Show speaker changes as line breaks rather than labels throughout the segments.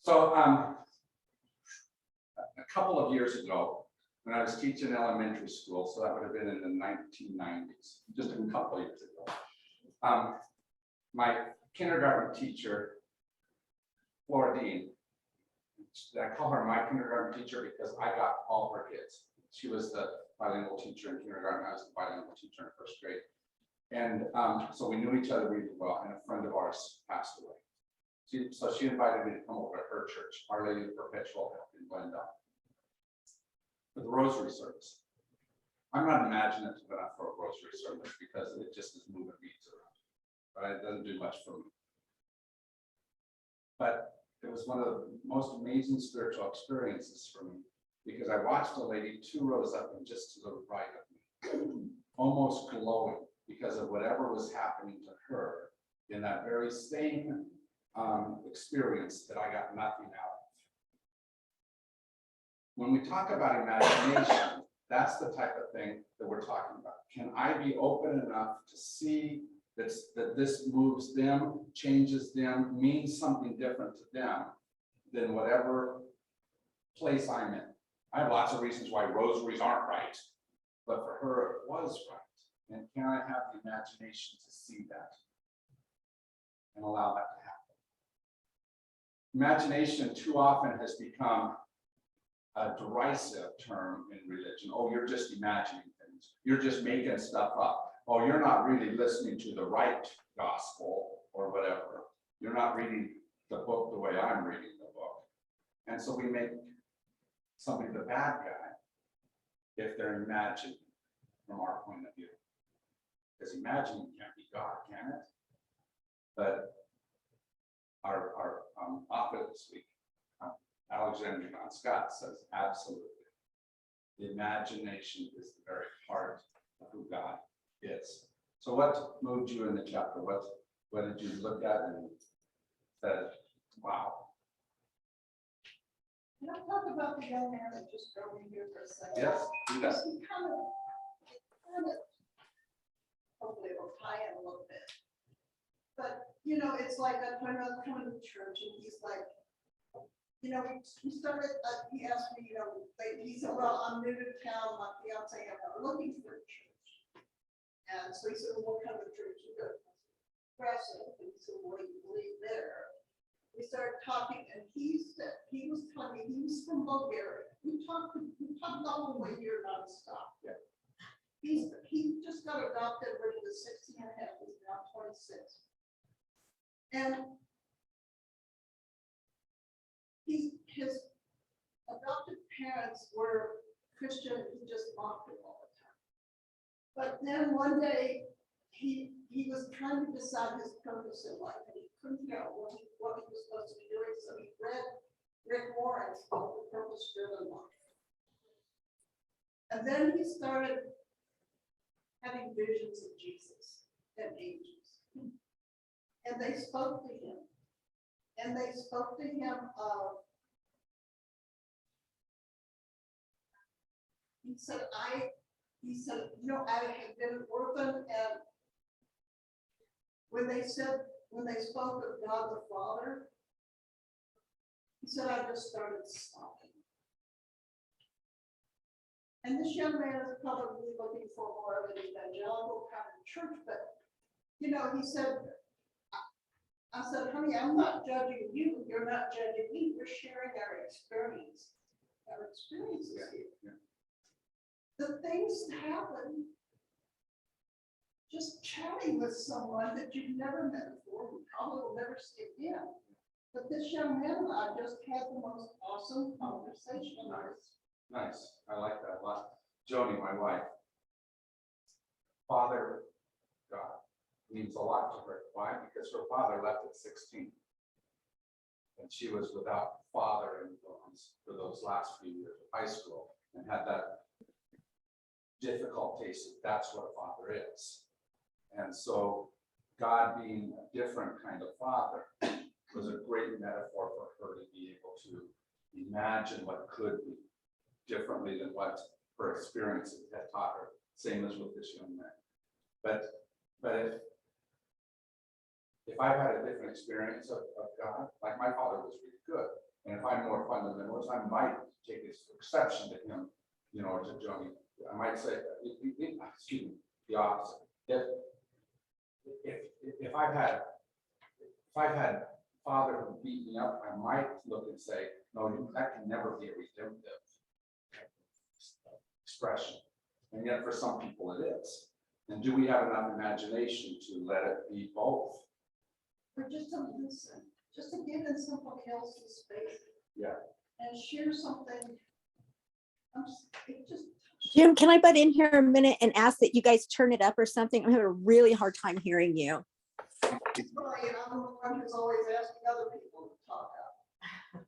So a couple of years ago, when I was teaching elementary school, so that would have been in the 1990s, just a couple of years ago, my kindergarten teacher, Flora Dean, I call her my kindergarten teacher because I got all her kids. She was the bilingual teacher in kindergarten. I was the bilingual teacher in first grade. And so we knew each other really well, and a friend of ours passed away. So she invited me to come over to her church, Our Lady of Perpetual Help in Glendale, for the rosary service. I'm not imaginative enough for a rosary service because it just is moving beads around, but it doesn't do much for me. But it was one of the most amazing spiritual experiences for me because I watched a lady 2 rows up and just to the right of me, almost glowing because of whatever was happening to her in that very same experience that I got nothing out of. When we talk about imagination, that's the type of thing that we're talking about. Can I be open enough to see that this moves them, changes them, means something different to them than whatever place I'm in? I have lots of reasons why rosaries aren't right, but for her it was right. And can I have the imagination to see that and allow that to happen? Imagination too often has become a derisive term in religion. Oh, you're just imagining things. You're just making stuff up. Oh, you're not really listening to the right gospel or whatever. You're not reading the book the way I'm reading the book. And so we make somebody the bad guy if they're imagining from our point of view. Because imagining can't be God, can it? But our author this week, Alexander John Scott, says absolutely. The imagination is the very heart of who God is. So what moved you in the chapter? What did you look at and said, wow?
Can I talk about the young man that just drove in here for a second?
Yes, do that.
He kind of, hopefully it'll tie in a little bit. But, you know, it's like I'm coming to church and he's like, you know, we started, he asked me, you know, he said, well, I'm new to town, my fiance and I'm looking for a church. And so he said, well, what kind of church you go to? Progressive. And he said, what do you believe there? We started talking and he said, he was telling me he was from Bulgaria. We talked the whole way here nonstop. Yeah. He just got adopted when he was 16 and a half, he's now 26. And his adopted parents were Christian, he just mocked him all the time. But then one day he was trying to decide his purpose in life and he couldn't figure out what he was supposed to be doing. So he read Rick Warren's book, The Purpose Driven Life. And then he started having visions of Jesus and angels. And they spoke to him. And they spoke to him of, he said, you know, I had been an orphan, and when they spoke of God the Father, he said, I just started stopping. And this young man is probably looking for more of an evangelical kind of church, but, you know, he said, I said, honey, I'm not judging you. You're not judging me. We're sharing our experiences here.
Yeah.
The things that happen, just chatting with someone that you've never met before, you probably will never see again. But this young man and I just had the most awesome conversation.
Nice. I like that a lot. Joni, my wife, Father God means a lot to her. Why? Because her father left at 16. And she was without father influence for those last few years of high school and had that difficult taste of that's what a father is. And so God being a different kind of father was a great metaphor for her to be able to imagine what could be differently than what her experiences had taught her. Same as with this young man. But if I've had a different experience of God, like my father was really good, And if I'm more fundamentalist, I might take exception to him, you know, or to Joni. I might say, excuse me, the opposite. If I've had father who beat me up, I might look and say, no, that can never be a redemptive expression. And yet for some people it is. And do we have enough imagination to let it be both?
Or just to listen, just to give in somebody else's space.
Yeah.
And share something. It just.
Jim, can I butt in here a minute and ask that you guys turn it up or something? I'm having a really hard time hearing you.
Sorry, and I'm the one who's always asking other people to talk out.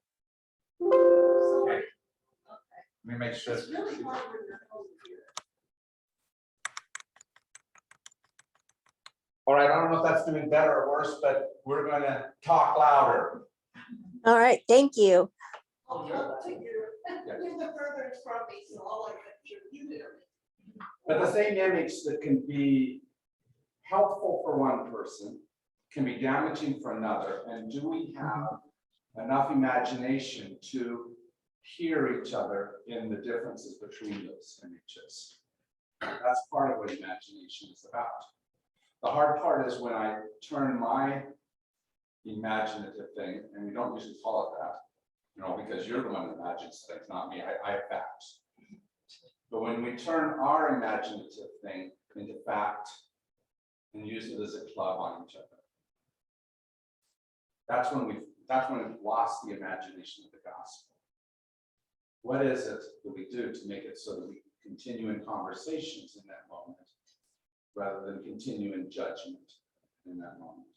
Sorry. Okay.
Let me make sure.
It's really hard when you're home here.
All right, I don't know if that's doing better or worse, but we're gonna talk louder.
All right, thank you.
I'll talk to you.
Yeah.
You're the furthest from me, so I'll like you there.
But the same image that can be helpful for one person can be damaging for another. And do we have enough imagination to hear each other in the differences between those images? That's part of what imagination is about. The hard part is when I turn my imaginative thing, and we don't usually call it that, you know, because you're the one that imagines things, not me. I have facts. But when we turn our imaginative thing into fact and use it as a club on each other, that's when we've lost the imagination of the gospel. What is it that we do to make it so that we continue in conversations in that moment, rather than continue in judgment in that moment?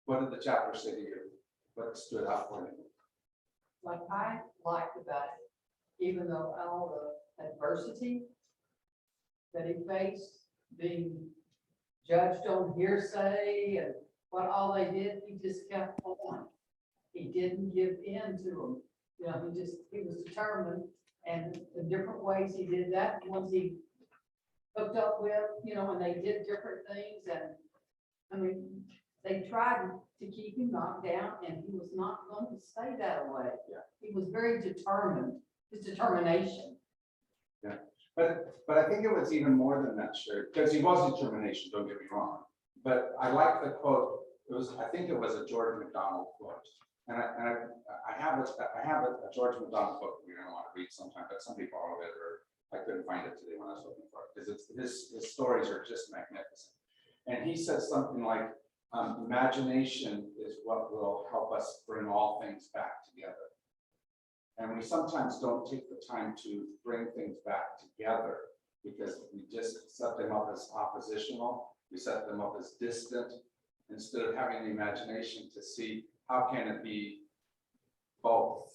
What did the chapter say to you? What stood out for you?
Like I liked about it, even though all the adversity that he faced, being judged on hearsay and what all they did, he just kept on. He didn't give in to them. You know, he was determined, and the different ways he did that, the ones he hooked up with, you know, and they did different things, and I mean, they tried to keep him knocked down, and he was not going to stay that way.
Yeah.
He was very determined, his determination.
But I think it was even more than that, Sherry, because he was determination, don't get me wrong. But I like the quote, I think it was a George MacDonald quote. And I have a George MacDonald quote we don't want to read sometime, but somebody borrowed it, or I couldn't find it today when I was looking for it, because his stories are just magnificent. And he says something like, imagination is what will help us bring all things back together. And we sometimes don't take the time to bring things back together because we just set them up as oppositional. We set them up as distant instead of having the imagination to see how can it be both,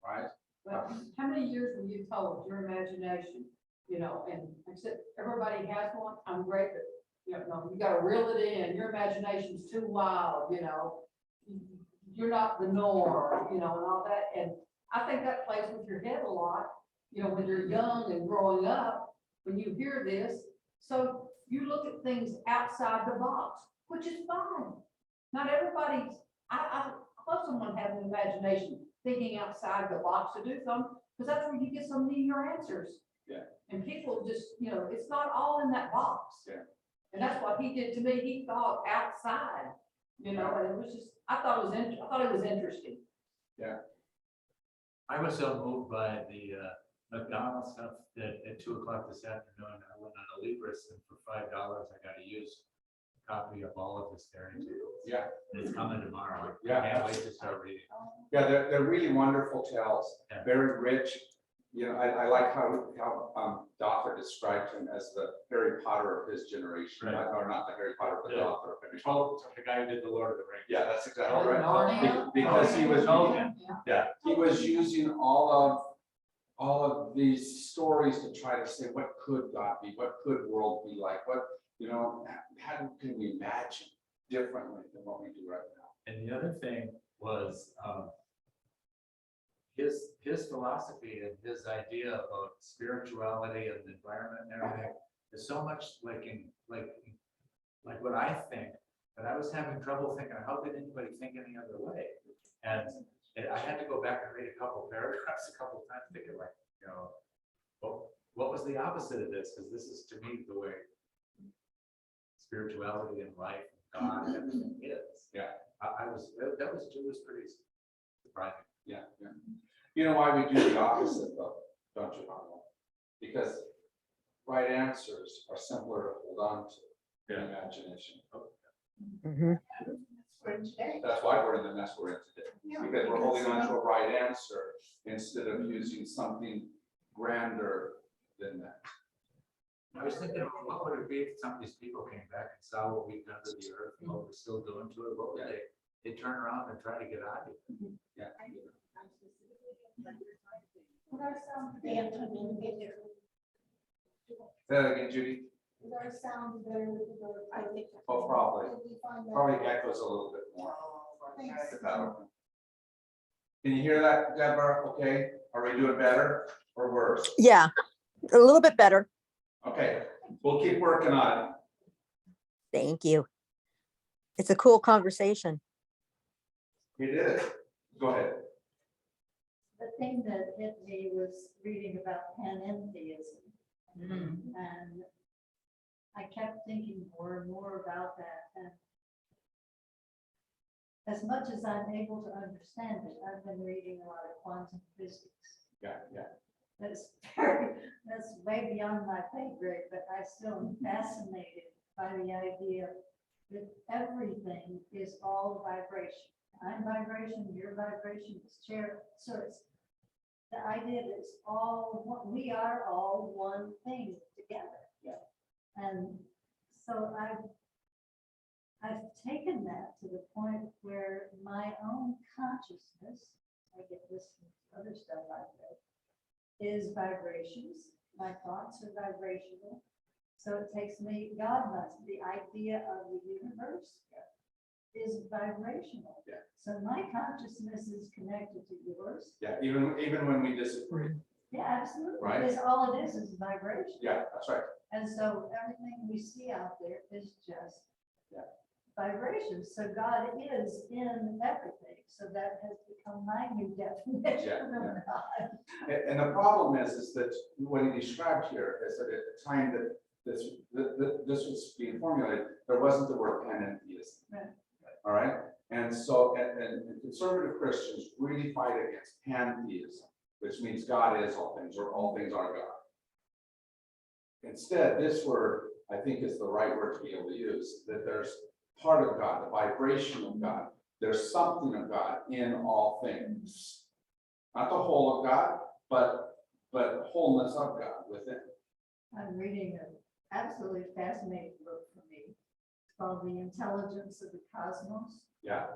right?
But how many years were you told your imagination, you know, and like I said, everybody has one. I'm great, but you know, you gotta reel it in. Your imagination's too wild, you know. You're not the norm, you know, and all that. And I think that plays with your head a lot, you know, when you're young and growing up, when you hear this. So you look at things outside the box, which is fine. Not everybody's, I love someone having an imagination, thinking outside the box to do something, because that's where you get so many of your answers.
Yeah.
And people just, you know, it's not all in that box.
Yeah.
And that's what he did to me. He thought outside, you know, and it was just, I thought it was interesting.
I was so moved by the McDonald's stuff that at 2 o'clock this afternoon, I went on a Libris, and for $5, I got a used copy of all of his fairy tales.
Yeah.
And it's coming tomorrow.
Yeah.
I can't wait to start reading.
Yeah, they're really wonderful tales,
Yeah.
very rich. You know, I like how Dother described him as the Harry Potter of his generation,
Right.
or not the Harry Potter, but the
Yeah.
author of Harry Potter.
Oh, the guy who did the Lord of the Rings.
Yeah, that's exactly
Oh,
right.
Narnia?
Because he was,
Tolkien.
Yeah.
he was using all of these stories to try to say, what could God be? What could world be like? What, you know, how can we imagine differently than what we do right now?
And the other thing was his philosophy and his idea about spirituality and the environment and everything is so much like what I think But I was having trouble thinking, how could anybody think any other way? And I had to go back and read a couple paragraphs a couple times, thinking like, what was the opposite of this? Because this is to me the way spirituality and life, and God, and everything is.
Yeah.
It was pretty surprising.
Yeah, yeah. You know why we do the opposite though, don't you, Ronald? Because right answers are simpler to hold on to than imagination.
Mhm.
For today.
That's why we're in the mess we're in today, because we're holding on to a right answer instead of using something grander than that.
I was thinking, what would it be if some of these people came back and saw what we've done to the earth and what we're still doing to it? What would they turn around and try to get out of it?
Yeah.
What are some,
Say that again, Judy.
Is our sound better with the, I think.
Oh, probably.
Did we find that?
Probably echoes a little bit more.
Thanks.
If that will- Can you hear that, Deborah? Okay, are we doing better or worse?
Yeah, a little bit better.
Okay, we'll keep working on it.
Thank you. It's a cool conversation.
It is. Go ahead.
The thing that hit me was reading about panentheism. And I kept thinking more and more about that. And as much as I'm able to understand it, I've been reading a lot of quantum physics.
Yeah, yeah.
That's way beyond my pay grade, but I still am fascinated by the idea that everything is all vibration. I'm vibration, your vibration is chair, so it's the idea that it's all, we are all one thing together.
Yeah.
And so I've taken that to the point where my own consciousness, I get this from other stuff I've read, is vibrations. My thoughts are vibrational. So it takes me, God must, the idea of the universe is vibrational.
Yeah.
So my consciousness is connected to yours.
Yeah, even when we disagree.
Yeah, absolutely.
Right.
Because all it is vibration.
Yeah, that's right.
And so everything we see out there is just
Yeah.
vibrations. So God is in everything. So that has become my new definition
Yeah,
of God.
And the problem is that what he described here is that at the time that this was being formulated, there wasn't the word panentheism.
Right.
All right, and so, and conservative Christians really fight against pantheism, which means God is all things, or all things are God. Instead, this word, I think, is the right word to be able to use, that there's part of God, the vibration of God. There's something of God in all things. Not the whole of God, but wholeness of God within.
I'm reading an absolutely fascinating book for me. It's called The Intelligence of the Cosmos
Yeah.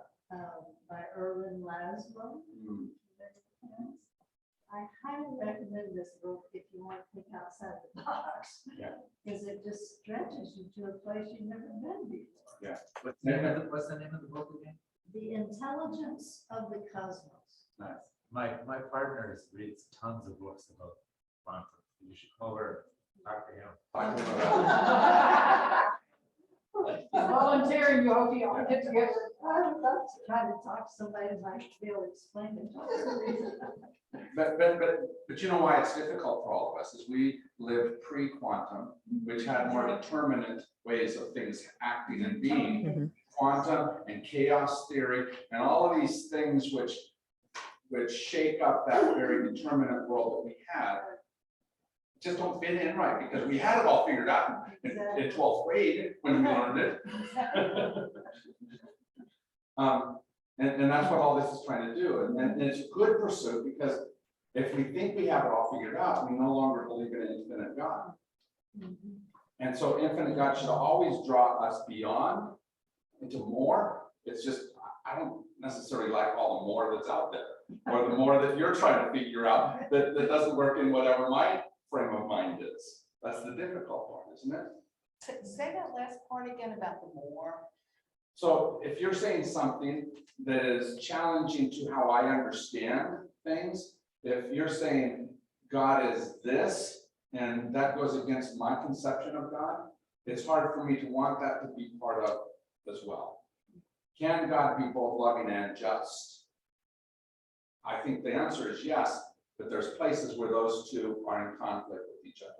by Erwin Laszlo.
Mm.
I highly recommend this book if you want to think outside the box.
Yeah.
Because it just stretches you to a place you've never been before.
Yeah.
What's the name of the book again?
The Intelligence of the Cosmos.
Nice.
My partner reads tons of books about quantum. You should call her, talk to him.
Talking about-
volunteering, you hope you all get together.
I would love to try to talk to somebody who might be able to explain it.
But you know why it's difficult for all of us is we live pre-quantum, which had more determinate ways of things acting and being.
Mhm.
Quantum and chaos theory and all of these things which shake up that very determinate world that we had just don't fit in right because we had it all figured out in 12th grade when we learned it. And that's what all this is trying to do. And it's a good pursuit because if we think we have it all figured out, we no longer believe in an infinite God. And so infinite God should always draw us beyond into more. It's just, I don't necessarily like all the more that's out there or the more that you're trying to figure out that doesn't work in whatever my frame of mind is. That's the difficult part, isn't it?
Say that last part again about the more.
So if you're saying something that is challenging to how I understand things, if you're saying God is this, and that goes against my conception of God, it's hard for me to want that to be part of as well? Can God be both loving and just? I think the answer is yes, but there's places where those two are in conflict with each other.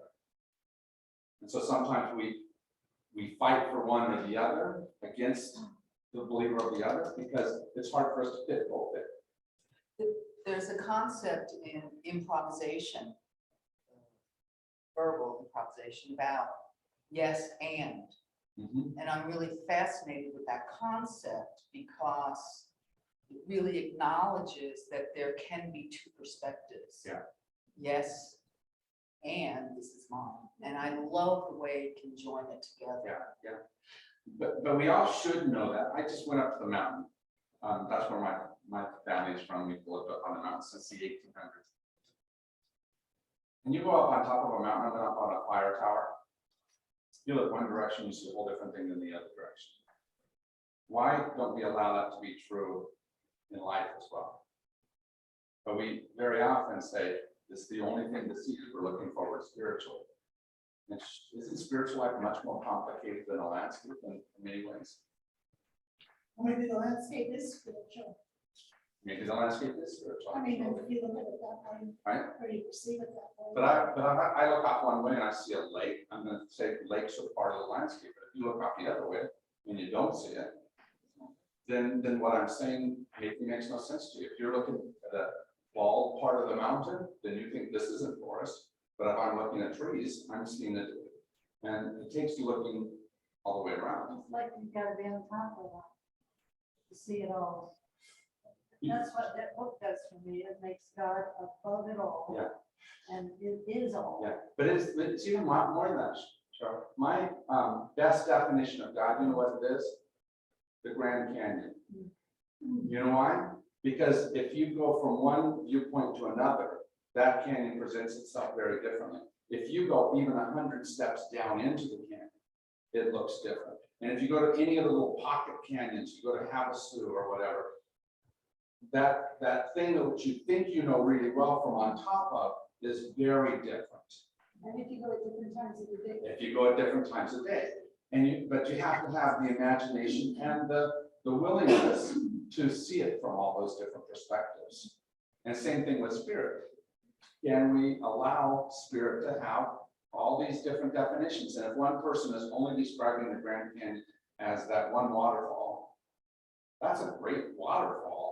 And so sometimes we fight for one or the other against the believer of the other, because it's hard for us to fit both in.
There's a concept in improvisation, verbal improvisation about yes and.
Mhm.
And I'm really fascinated with that concept because it really acknowledges that there can be two perspectives.
Yeah.
Yes, and this is mine. And I love the way it can join it together.
Yeah. But we all should know that. I just went up to the mountain. That's where my family is from. We've lived up on the mountain since the 1800s. And you go up on top of a mountain, and up on a fire tower. You look one direction, you see a whole different thing than the other direction. Why don't we allow that to be true in life as well? But we very often say, this is the only thing to see, we're looking forward spiritually. And isn't spiritual life much more complicated than a landscape in many ways?
Maybe the landscape is spiritual.
Maybe the landscape is spiritual.
I mean, if you look at it that way,
Right?
or you perceive it that way.
But I look out one way and I see a lake. I'm gonna say lakes are part of the landscape, but if you look out the other way and you don't see it, then what I'm saying maybe makes no sense to you. If you're looking at a bald part of the mountain, then you think this isn't forest. But if I'm looking at trees, I'm seeing it. And it takes you looking all the way around.
It's like you've got to be on top of it to see it all. That's what that book does for me. It makes God above it all.
Yeah.
And it is all.
Yeah, but it's even more than that, Charlie. My best definition of God, you know what it is? The Grand Canyon. You know why? Because if you go from one viewpoint to another, that canyon presents itself very differently. If you go even 100 steps down into the canyon, it looks different. And if you go to any of the little pocket canyons, you go to Havasu or whatever, that thing that you think you know really well from on top of is very different.
And if you go at different times of the day.
If you go at different times of day. But you have to have the imagination and the willingness to see it from all those different perspectives. And same thing with spirit. Can we allow spirit to have all these different definitions? And if one person is only describing the Grand Canyon as that one waterfall, that's a great waterfall.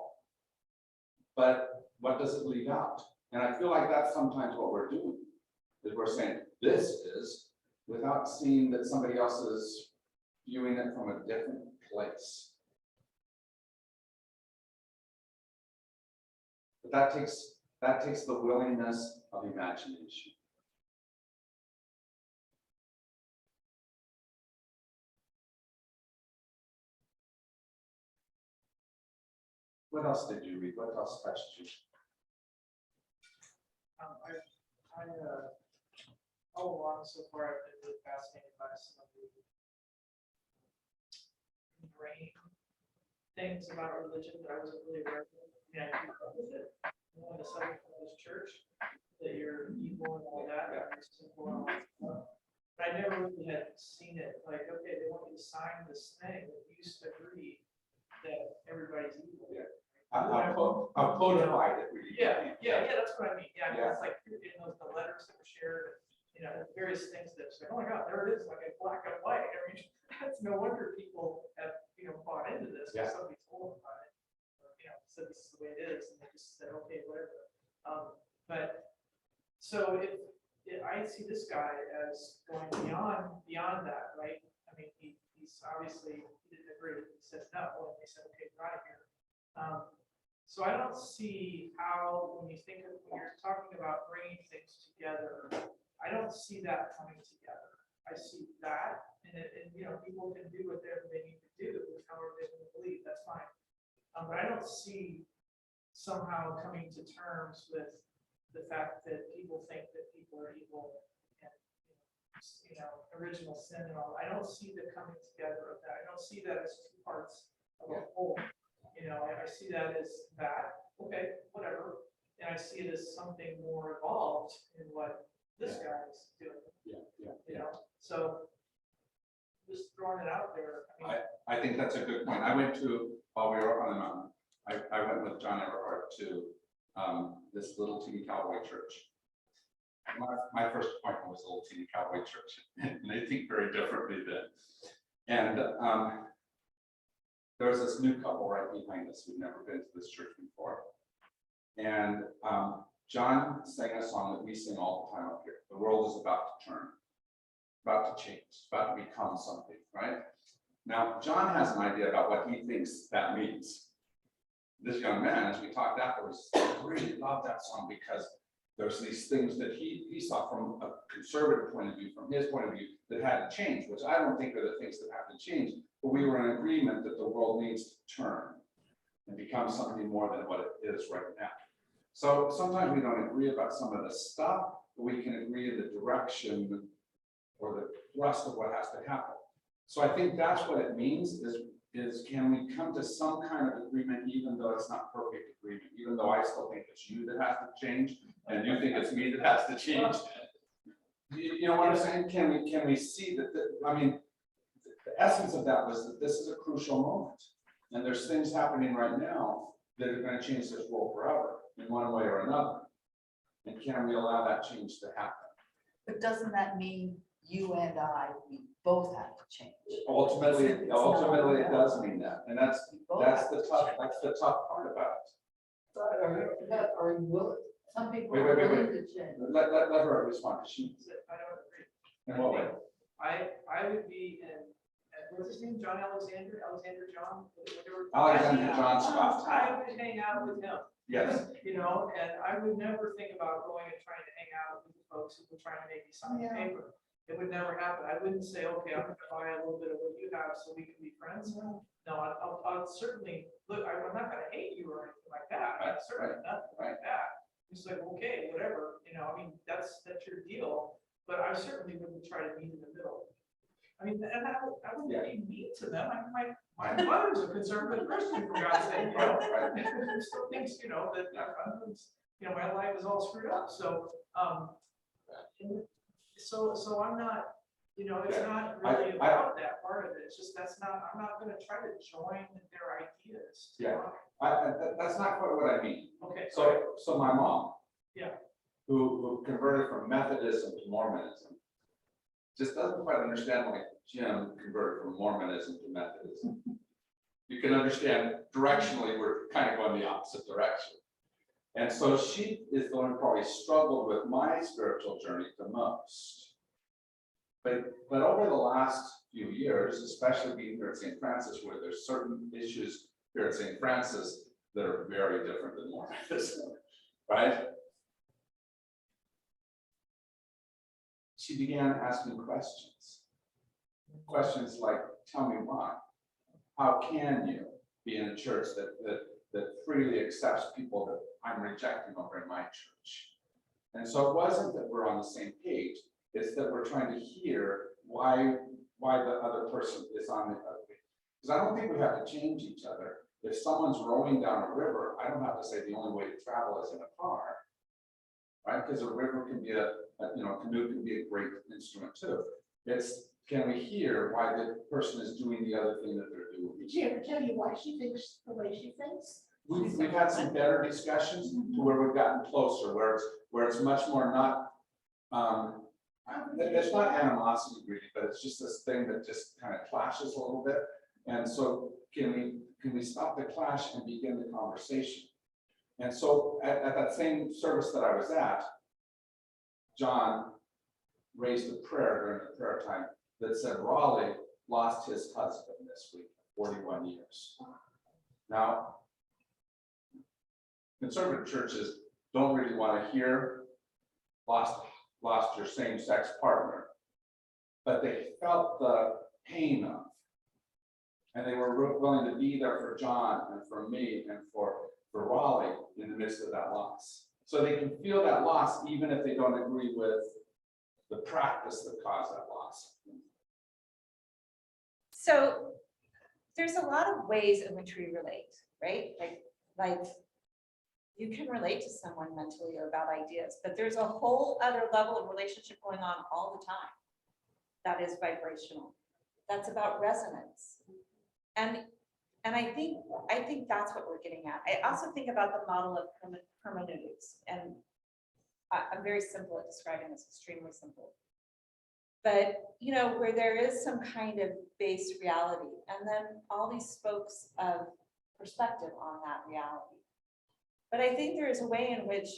But what does it leave out? And I feel like that's sometimes what we're doing, is we're saying this is, without seeing that somebody else is viewing it from a different place. But that takes the willingness of imagination. What else did you read? What else touched you?
All along so far, I've been really fascinated by some of the ingrained things about religion that I wasn't really aware of. Yeah, I grew up with it. On the Southern Baptist Church, that you're evil and all that, and you're sinful and all that stuff. But I never really had seen it like, okay, they want you to sign this thing that you used to agree that everybody's evil.
Yeah. I'll codify it really.
Yeah, that's what I mean. Yeah, I mean, it's like in those the letters that were shared, you know, various things that say, oh my God, there it is, like a black and white. I mean, that's no wonder people have, bought into this, because somebody told them about it. Or, said this is the way it is, and they just said, okay, whatever. But so I see this guy as going beyond that, right? I mean, he's obviously, he didn't agree. He said no, and they said, okay, get out of here. So I don't see how, when you're talking about bringing things together, I don't see that coming together. I see that, and people can do whatever they need to do, however they want to believe, that's fine. But I don't see somehow coming to terms with the fact that people think that people are evil and, original sin and all. I don't see the coming together of that. I don't see that as two parts of a whole. I see that as that, okay, whatever. And I see it as something more evolved in what this guy is doing.
Yeah.
So just throwing throwing it out there. I mean,
I think that's a good point. I went to, while we were up on the mountain, I went with John Everhart to this little teeny cowboy church. My first appointment was a little teeny cowboy church, and they think very differently then. And there was this new couple right behind us who'd never been to this church before. And John sang a song that we sing all the time up here. The world is about to turn, about to change, about to become something, right? Now, John has an idea about what he thinks that means. This young man, as we talked afterwards, really loved that song because there's these things that he saw from a conservative point of view, from his point of view, that had to change, which I don't think are the things that have to change. But we were in agreement that the world needs to turn and become something more than what it is right now. So sometimes we don't agree about some of the stuff, but we can agree in the direction or the thrust of what has to happen. So I think that's what it means is can we come to some kind of agreement, even though it's not perfect agreement, even though I still think it's you that has to change and you think it's me that has to change. You know what I'm saying? Can we see that, I mean, the essence of that was that this is a crucial moment. And there's things happening right now that are going to change this world forever in one way or another. And can we allow that change to happen?
But doesn't that mean you and I, we both have to change?
Ultimately,
It's not-
it does mean that. And that's
We both have to
the tough part about it.
Are you willing, some people
Wait,
are
wait, wait,
willing to change.
Let her respond, 'cause she,
I don't agree.
in what way?
I would be in, what's his name, John Alexander John? whatever.
Alexander
I-
John Scott.
I would hang out with him.
Yes,
You know, and I would never think about going and trying to hang out with the folks who were trying to make me sign a
Yeah.
paper. It would never happen. I wouldn't say, okay, I'm gonna buy a little bit of what you have so we can be friends. No, I'll certainly, look, I'm not gonna hate you or anything like that.
Right,
Certainly nothing like that. It's like, okay, whatever, you know, I mean, that's your deal, but I certainly wouldn't try to meet in the middle. I mean, and I wouldn't
Yeah.
be mean to them. My mother's a conservative Christian, for God's sake, you know?
right,
There's still things, you know, that, you know, my life is all screwed up, so, so I'm not, you know, it's not really about that part of it, it's just, I'm not gonna try to join their ideas.
Yeah. That's not quite what I mean.
Okay,
So my mom.
Yeah.
Who converted from Methodism to Mormonism, just doesn't quite understand why Jim converted from Mormonism to Methodism. You can understand directionally, we're kind of going the opposite direction. And so she is the one who probably struggled with my spiritual journey the most. But over the last few years, especially being here at St. Francis, where there's certain issues here at St. Francis that are very different than Mormonism, right? She began asking questions. Questions like, tell me why. How can you be in a church that freely accepts people that I'm rejecting over in my church? And so it wasn't that we're on the same page, it's that we're trying to hear why the other person is on the other page. Because I don't think we have to change each other. If someone's rowing down a river, I don't have to say the only way to travel is in a car. Right? Because a river can be canoe can be a great instrument too. It's, can we hear why the person is doing the other thing that they're doing?
Did she ever tell you why she thinks the way she thinks?
We've had some better discussions to where we've gotten closer, where it's much more not, it's not animosity really, but it's just this thing that just kind of clashes a little bit. And so can we stop the clash and begin the conversation? And so at that same service that I was at, John raised a prayer during the prayer time that said Raleigh lost his husband this week, 41 years. Now, conservative churches don't really want to hear lost your same-sex partner, but they felt the pain of, and they were willing to be there for John and for me and for Raleigh in the midst of that loss. So they can feel that loss even if they don't agree with the practice that caused that loss.
So there's a lot of ways in which we relate, right? Like you can relate to someone mentally or about ideas, but there's a whole other level of relationship going on all the time that is vibrational. that's about resonance. And I think that's what we're getting at. I also think about the model of hermeneutics, and I'm very simple at describing this, extremely simple. But, you know, where there is some kind of base reality, and then all these spokes of perspective on that reality. But I think there is a way in which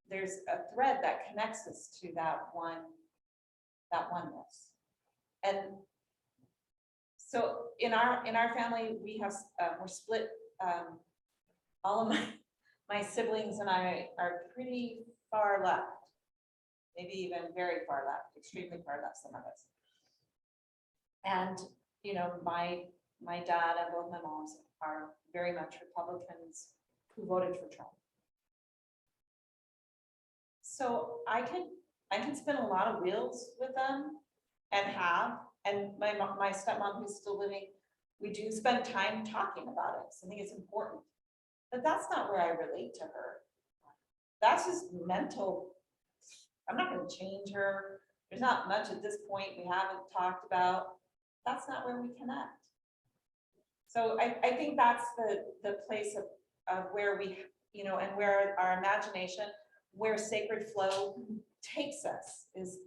there's a thread that connects us to that oneness. And so in our family, we have, we're split, all of my siblings and I are pretty far left, maybe even very far left, extremely far left, some of us. And, you know, my dad and both my moms are very much Republicans who voted for Trump. So I can spin a lot of wheels with them and my stepmom who's still living, we do spend time talking about it. So I think it's important, but that's not where I relate to her. That's just mental. I'm not going to change her. There's not much at this point we haven't talked about. That's not where we connect. So I think that's the place of where we, you know, and where our imagination, where sacred flow takes us is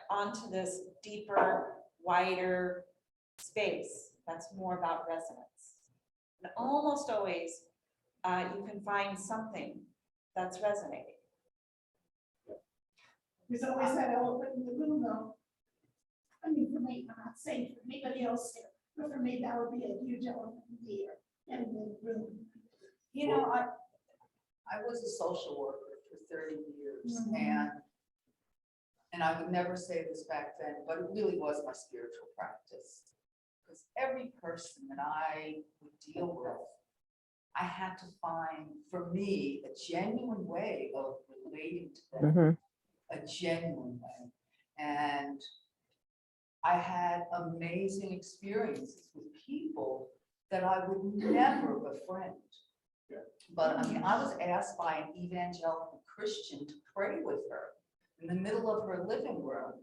onto this deeper, wider space that's more about resonance. And almost always you can find something that's resonating.
There's always that elephant in the room though. I mean, for me, I'm not saying for anybody else here, but for me, that would be a huge element here in the room.
You know, I was a social worker for 30 years, and I would never say this back then, but it really was my spiritual practice. Because every person that I would deal with, I had to find, for me, a genuine way of relating to them, a genuine way. And I had amazing experiences with people that I would never befriend. But I mean, I was asked by an evangelical Christian to pray with her in the middle of her living room.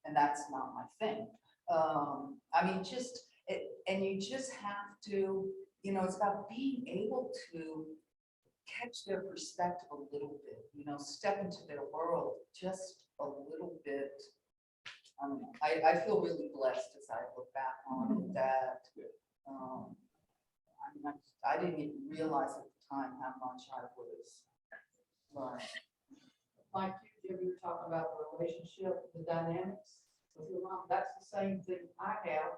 And that's not my thing. I mean, and you just have to, you know, it's about being able to catch their perspective a little bit, you know, step into their world just a little bit. I feel really blessed as I look back on it that I didn't even realize at the time how much I was learning.
Like you, Jim, you were talking about the relationship, the dynamics with your mom. That's the same thing I have.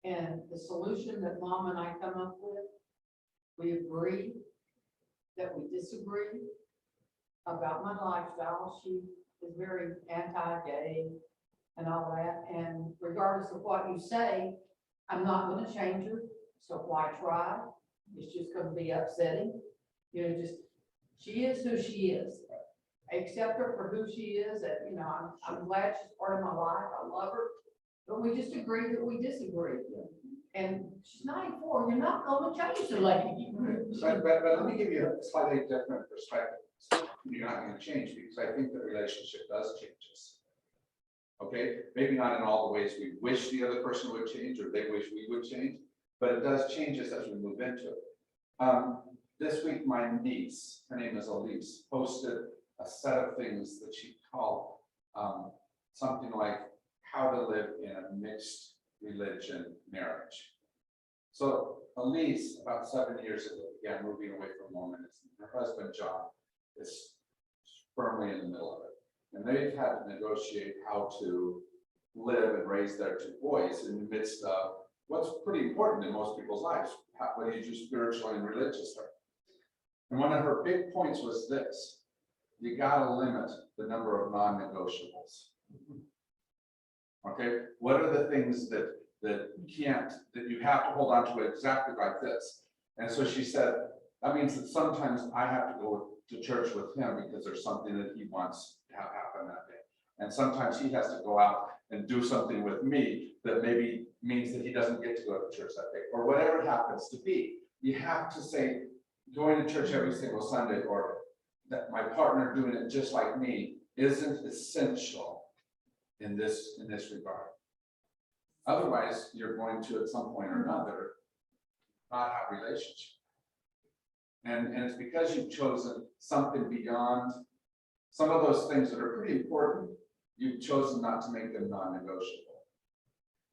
And the solution that mom and I come up with, we agree that we disagree about my lifestyle. She is very anti-gay and all that. And regardless of what you say, I'm not going to change her. So why try? It's just going to be upsetting. You know, just, she is who she is. I accept her for who she is. And, you know, I'm glad she's part of my life. I love her. But we just agree that we disagree. And she's 94. You're not going to change the lady.
But let me give you a slightly different perspective. You're not going to change because I think the relationship does change us. Okay, maybe not in all the ways we wish the other person would change or they wish we would change, but it does change us as we move into it. This week, my niece, her name is Elise, posted a set of things that she called something like how to live in a mixed religion marriage. So Elise, about 7 years ago, began moving away from Mormonism. Her husband, John, is firmly in the middle of it. And they've had to negotiate how to live and raise their two boys in the midst of what's pretty important in most people's lives. What do you do spiritually and religiously? And one of her big points was this: you gotta limit the number of non-negotiables. Okay, what are the things that you have to hold on to exactly like this? And so she said, that means that sometimes I have to go to church with him because there's something that he wants to have happen that day. And sometimes he has to go out and do something with me that maybe means that he doesn't get to go to church that day, or whatever it happens to be. You have to say, going to church every single Sunday, or that my partner doing it just like me, isn't essential in this regard. Otherwise, you're going to, at some point or another, not have relationship. And it's because you've chosen something beyond some of those things that are pretty important, you've chosen not to make them non-negotiable.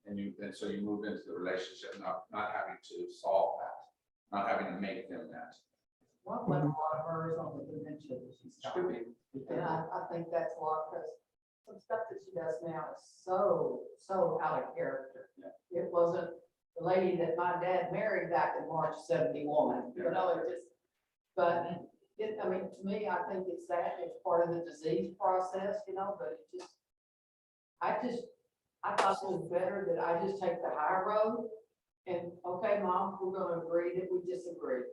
And so you move into the relationship, not having to solve that, not having to make them that.
One like a lot of hers on the dementia that she's got.
Could be.
And I think that's a lot, because some stuff that she does now is so out of character.
Yeah.
It wasn't the lady that my dad married back in March '71, you know, it just, but it, I mean, to me, I think it's part of the disease process, you know, but it just, I thought it was better that I just take the high road and, okay, Mom, we're gonna agree that we disagree.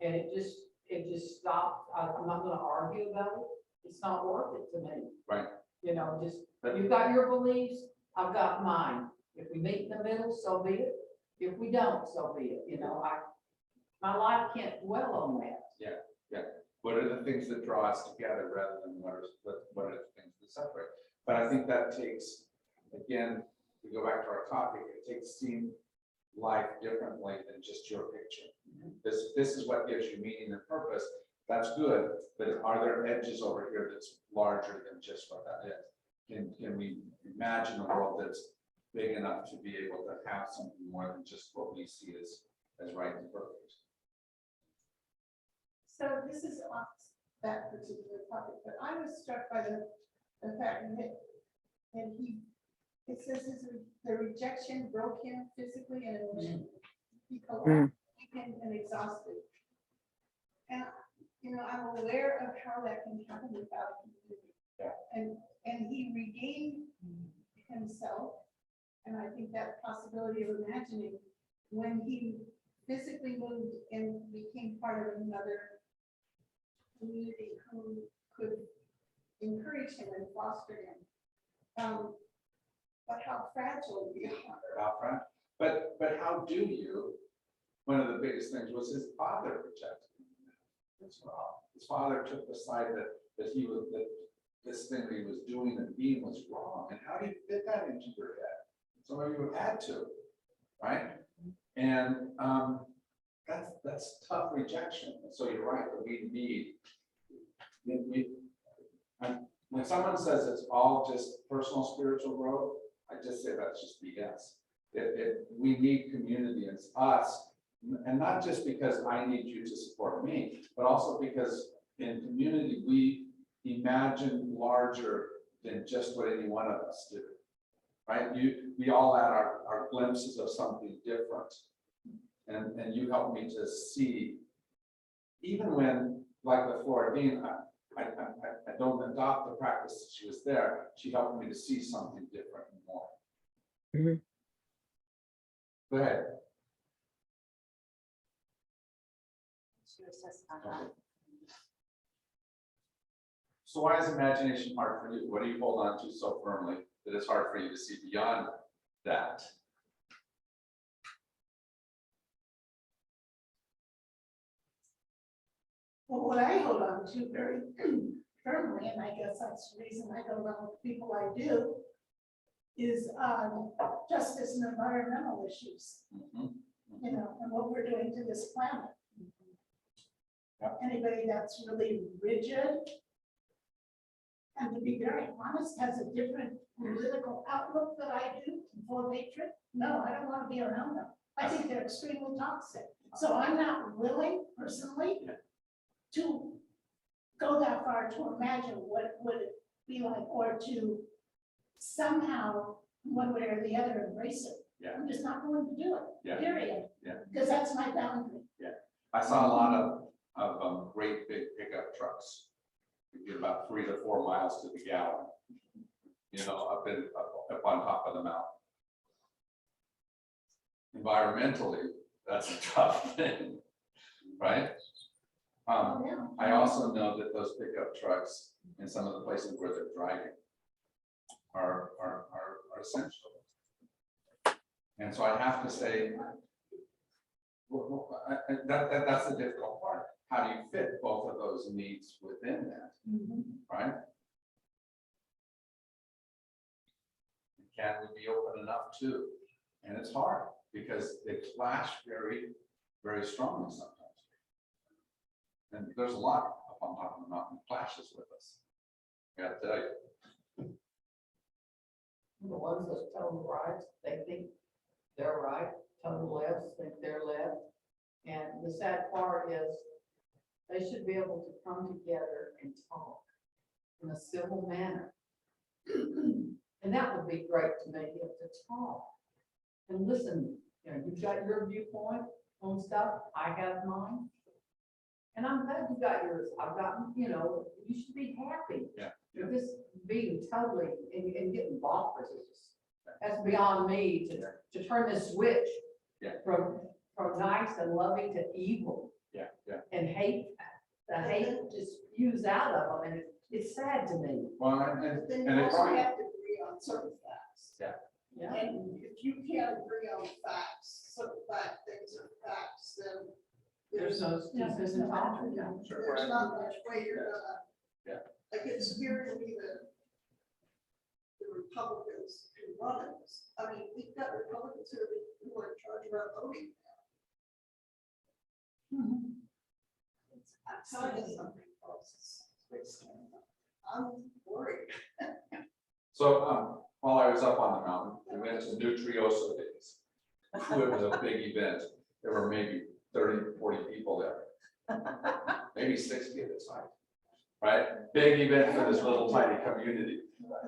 And it just stopped. I'm not gonna argue about it. It's not worth it to me.
Right.
You know, just,
But-
you've got your beliefs, I've got mine. If we meet in the middle, so be it. If we don't, so be it. You know, my life can't dwell on that.
What are the things that draw us together rather than what are the things that separate? But I think that takes, again, we go back to our topic, it takes seeing life differently than just your picture. This is what gives you meaning and purpose. That's good, but are there edges over here that's larger than just what that is? Can we imagine a world that's big enough to be able to have something more than just what we see as right and perfect?
So this is off that particular topic, but I was struck by the fact that, it says the rejection broke him physically and emotionally. He collapsed and exhausted. And, you know, I'm aware of how that can happen without community.
Yeah.
And he regained himself. And I think that possibility of imagining when he physically moved and became part of another community who could encourage him and foster him. But how fragile we are.
Out front. But how do you, one of the biggest things was his father rejected him. That's wrong. His father took the side that this thing that he was doing and being was wrong. And how do you fit that into your head? Some of you have had to, right? And that's tough rejection. And so you're right, that we need, when someone says it's all just personal spiritual growth, I just say that's just BS. We need community, and it's us, and not just because I need you to support me, but also because in community, we imagine larger than just what any one of us do, right? We all add our glimpses of something different. And you help me to see, even when, like with Flora Dean, I don't adopt the practice that she was there. She helped me to see something different and more.
Mhm.
Go ahead. So why is imagination hard for you? What do you hold on to so firmly that it's hard for you to see beyond that?
Well, what I hold on to very firmly, and I guess that's the reason I go around with people I do, is justice and environmental issues,
Mhm.
you know, and what we're doing to this planet.
Yeah.
Anybody that's really rigid, and to be very honest, has a different political outlook that I do, full of hatred, no, I don't want to be around them. I think they're extremely toxic. So I'm not willing personally to go that far to imagine what it would be like, or to somehow, one way or the other, embrace it.
Yeah.
I'm just not going to do it,
Yeah.
period.
Yeah.
Because that's my boundary.
I saw a lot of great big pickup trucks. You get about 3 to 4 miles to the gallon, you know, up on top of the mountain. Environmentally, that's a tough thing, right?
Oh, yeah.
I also know that those pickup trucks in some of the places where they're driving are essential. And so I have to say, that's the difficult part. How do you fit both of those needs within that,
Mhm.
right? can we be open enough too? And it's hard because they clash very, very strongly sometimes. And there's a lot up on top of the mountain that clashes with us. I gotta tell you.
The ones that tell them right, they think they're right, tell them left, think they're left. And the sad part is, they should be able to come together and talk in a civil manner. And that would be great to me, if to talk and listen, you know, you've got your viewpoint on stuff, I have mine. And I'm glad you got yours, I've gotten, you know, you should be happy.
Yeah.
With this being totally, and getting bonkers, it's just, that's beyond me to turn this switch.
Yeah.
From nice and loving to evil
Yeah, yeah.
and hate, the hate just spews out of them, and it's sad to me.
Well,
But then
and
you
it
also
probably,
have to agree on certain facts.
Yeah.
And if you can't agree on facts, certain things are facts, then
There's no, there's no talking.
sure.
there's not much way you're gonna.
Yeah.
Like it's weird to me that the Republicans who run it, I mean, we've got Republicans who are in charge of our voting. I'm telling you something, folks. I'm worried.
So, while I was up on the mountain, we went to Nutrioso Days. It was a big event. There were maybe 30, 40 people there. Maybe 60 at the time, right? Big event for this little tiny community.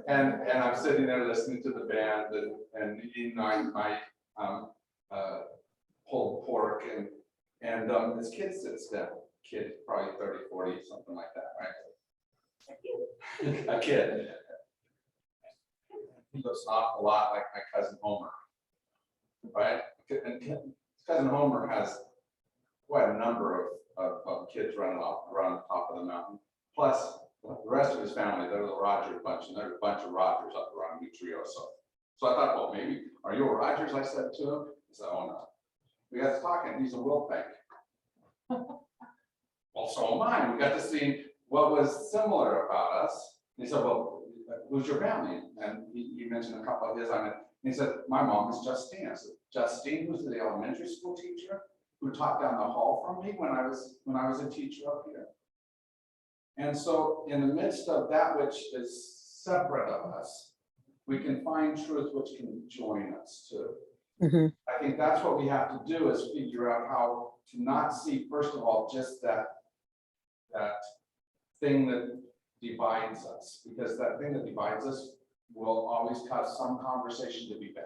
And I'm sitting there listening to the band and eating my pulled pork and this kid sits down, kid, probably 30, 40, something like that, right? A kid. He looks an awful lot like my cousin Homer, right? And cousin Homer has quite a number of kids running around the top of the mountain. Plus, the rest of his family, they're the Rogers bunch, and there's a bunch of Rogers up around Nutrioso. So I thought, well, maybe, are you a Rogers? I said to him. He said, oh no. We got to talking, he's a Wilbank. Well, so am I. We got to see what was similar about us. He said, well, who's your family? And he mentioned a couple of his on it. And he said, my mom is Justine. I said, Justine was the elementary school teacher who taught down the hall from me when I was a teacher up here. And so in the midst of that which is separate of us, we can find truth which can join us too. I think that's what we have to do, is figure out how to not see, first of all, just that thing that divides us, because that thing that divides us will always cause some conversation to be bad.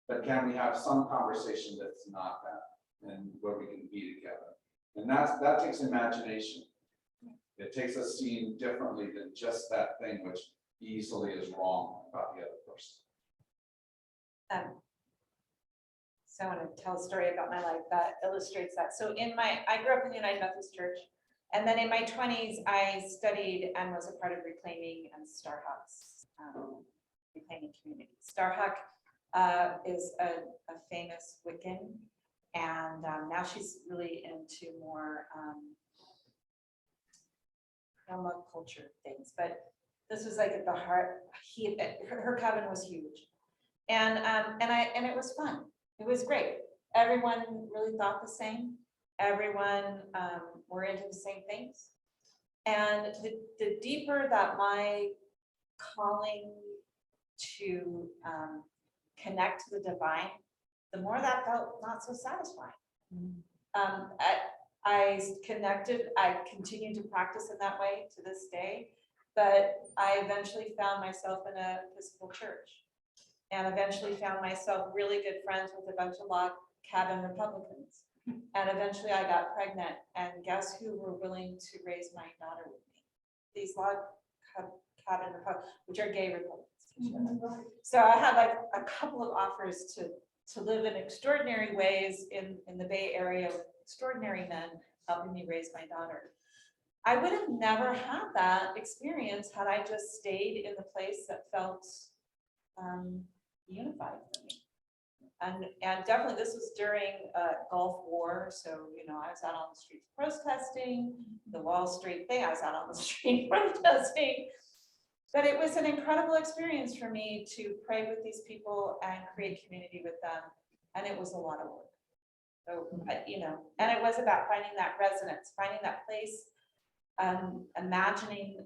But can we have some conversation that's not bad, and where we can be together? And that takes imagination. It takes us seeing differently than just that thing which easily is wrong about the other person.
So I want to tell a story about my life that illustrates that. So I grew up in the United Methodist Church. And then in my 20s, I studied and was a part of Reclaiming and Starhawk's Reclaiming community. Starhawk is a famous Wiccan, and now she's really into more culture things. But this was like at the heart. Her coven was huge, and it was fun. It was great. Everyone really thought the same. Everyone were into the same things. And the deeper that my calling to connect to the divine, the more that felt not so satisfying. I connected, I continued to practice in that way to this day, but I eventually found myself in a Episcopal church, and eventually found myself really good friends with a bunch of log cabin Republicans. And eventually I got pregnant, and guess who were willing to raise my daughter with me? These log cabin Republicans, which are gay Republicans. So I had like a couple of offers to live in extraordinary ways in the Bay Area with extraordinary men helping me raise my daughter. I would have never had that experience had I just stayed in the place that felt unified for me. And definitely this was during Gulf War. So, I was out on the streets protesting, the Wall Street thing, I was out on the street protesting. But it was an incredible experience for me to pray with these people and create community with them. And it was a lot of work. So, you know, and it was about finding that resonance, finding that place, imagining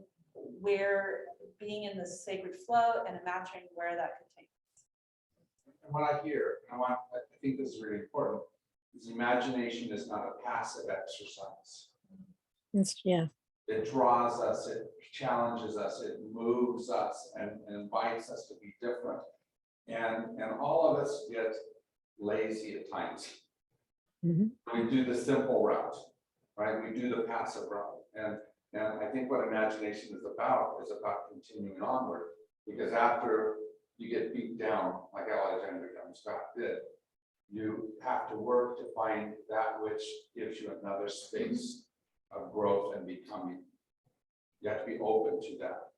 where being in the sacred flow and imagining where that could take.
And what I hear, I think this is really important, is imagination is not a passive exercise.
Yeah.
It draws us, it challenges us, it moves us and invites us to be different. And all of us get lazy at times.
Mhm.
We do the simple route, right? We do the passive route. And I think what imagination is about continuing onward. Because after you get beat down, like Alexander Graham Scott did, you have to work to find that which gives you another space of growth and becoming. You have to be open to that.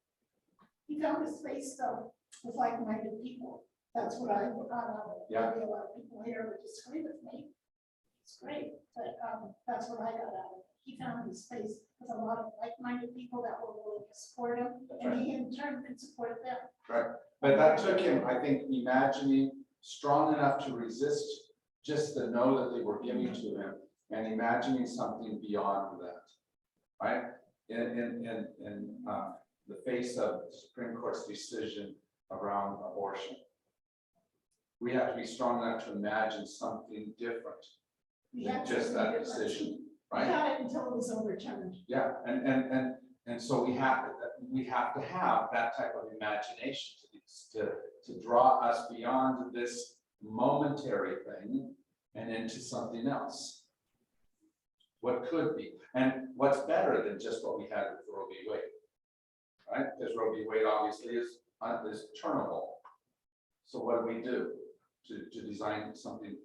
He found a space though, with like-minded people. That's what I got out of it.
Yeah.
Maybe a lot of people here would disagree with me. It's great, but that's what I got out of it. He found his space with a lot of like-minded people that were willing to support him, and he in turn could support them.
Right, but that took him, I think, imagining strong enough to resist just the no that they were giving to him, and imagining something beyond that, right? In the face of the Supreme Court's decision around abortion, we have to be strong enough to imagine something different
We
than
had
just
something
that
different.
decision,
We
right?
got it until it was overturned.
Yeah, and so we have to have that type of imagination to draw us beyond this momentary thing and into something else. What could be, and what's better than just what we had with Roe v. Wade, right? Because Roe v. Wade obviously is turnable. So what do we do to design something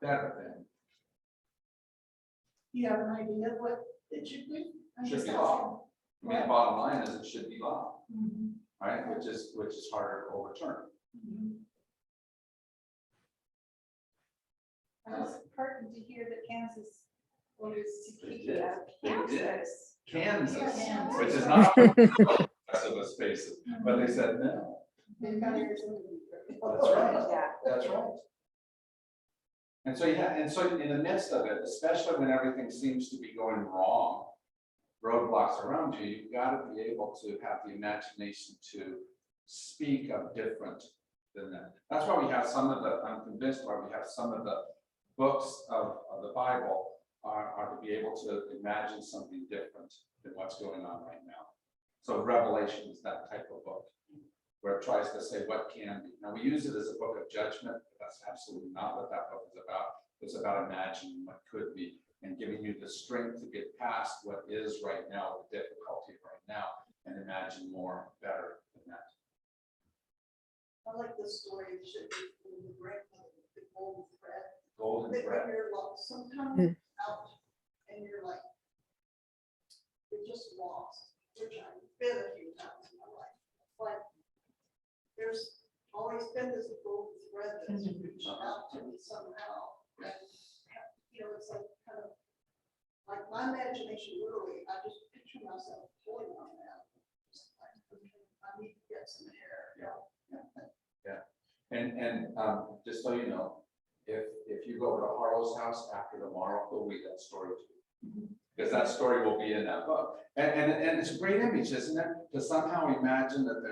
better than?
You have an idea of what it should be? I'm
Should
just
be
asking.
law. I mean, the bottom line is it should be law,
Mhm,
right? Which is harder to overturn.
mhm.
I was heartened to hear that Kansas wanted to
They
keep
did.
that.
They did.
Kansas.
Kansas,
Kansas.
which is not rest of the spaces, but they said no.
They've got Arizona.
That's right.
Yeah.
That's right. And so, yeah, and so in the midst of it, especially when everything seems to be going wrong, roadblocks around you, you've got to be able to have the imagination to speak of different than that. That's why we have I'm convinced why we have some of the books of the Bible are to be able to imagine something different than what's going on right now. So Revelation is that type of book, where it tries to say what can be. Now, we use it as a book of judgment, but that's absolutely not what that book is about. It's about imagining what could be and giving you the strength to get past what is right now, the difficulty right now, and imagine more, better than that.
I like the story, it should be from the grandmother with the golden thread.
Golden
That
thread.
when you're lost, sometimes out and you're like, you're just lost, which I've been a few times in my life. But there's always been this golden thread that's reached out to me somehow. And, you know, it's like kind of, like my imagination literally, I just picture myself pulling on that. Just like, okay, I need to get some air.
And just so you know, if you go over to Harlow's house after tomorrow, he'll read that story to you. Because that story will be in that book. And it's a great image, isn't it? To somehow imagine that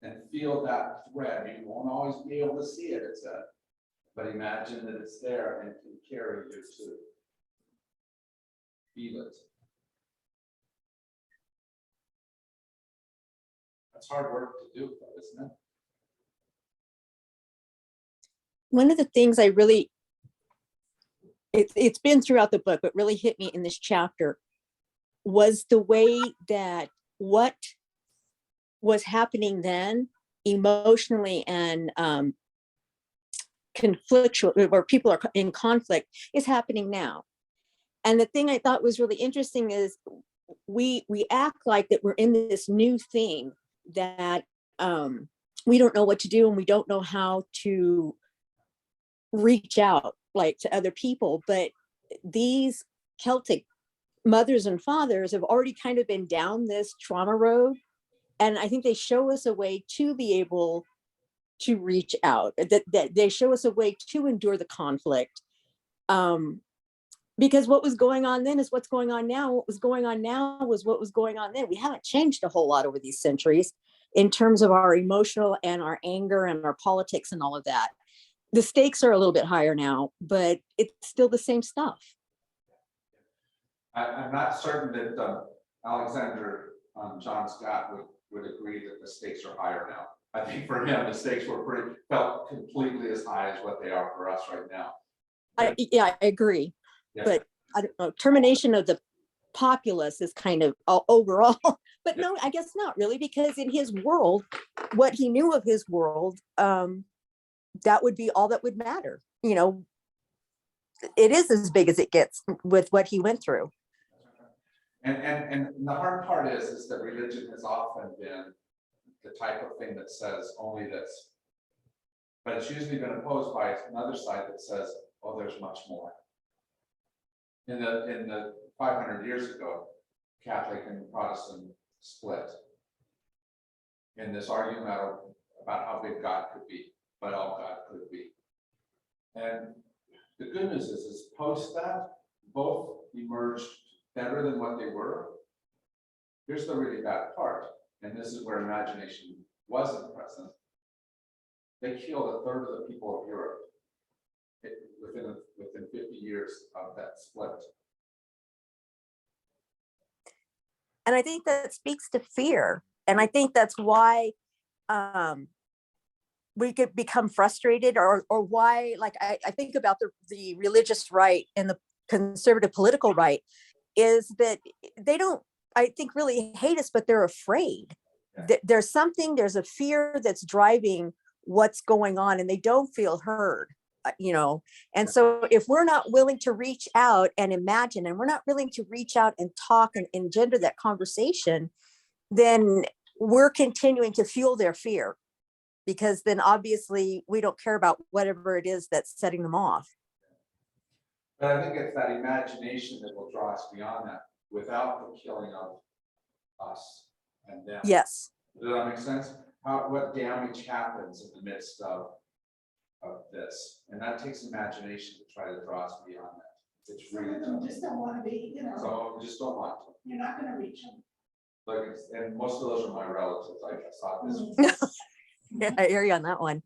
and feel that thread. You won't always be able to see it, but imagine that it's there and can carry you to feel it. That's hard work to do, though, isn't it?
One of the things I really, it's been throughout the book, but really hit me in this chapter was the way that what was happening then emotionally and conflictual, where people are in conflict, is happening now. And the thing I thought was really interesting is we act like that we're in this new thing that we don't know what to do and we don't know how to reach out like to other people. But these Celtic mothers and fathers have already kind of been down this trauma road And I think they show us a way to be able to reach out, that they show us a way to endure the conflict. Because what was going on then is what's going on now. What was going on now was what was going on then. We haven't changed a whole lot over these centuries in terms of our emotional and our anger and our politics and all of that. The stakes are a little bit higher now, but it's still the same stuff.
I'm not certain that Alexander John Scott would agree that the stakes are higher now. I think for him, the stakes felt completely as high as what they are for us right now.
Yeah, I agree.
Yeah.
But I don't know, termination of the populace is kind of overall, but no, I guess not really, because in his world, what he knew of his world, that would be all that would matter. You know, it is as big as it gets with what he went through.
And the hard part is that religion has often been the type of thing that says only this. But it's usually been opposed by another side that says, oh, there's much more. In the 500 years ago, Catholic and Protestant split in this argument about how big God could be, but all God could be. And the good news is post that, both emerged better than what they were. Here's the really bad part, and this is where imagination wasn't present. They killed a third of the people of Europe within 50 years of that split.
And I think that speaks to fear. And I think that's why we could become frustrated, or why, like, I think about the religious right and the conservative political right, is that they don't, I think, really hate us, but they're afraid.
Yeah.
There's a fear that's driving what's going on, and they don't feel heard. You know, and so if we're not willing to reach out and imagine, and we're not willing to reach out and talk and engender that conversation, then we're continuing to fuel their fear, because then obviously we don't care about whatever it is that's setting them off.
But I think it's that imagination that will draw us beyond that without the killing of us and them.
Yes.
Does that make sense? What damage happens in the midst of this? And that takes imagination to try to draw us beyond that. It's
Some
really
of them
tough.
just don't want to be, you know,
So we just don't want to.
you're not gonna reach them.
Like, and most of those are my relatives. I saw this.
Yeah, I hear you on that one.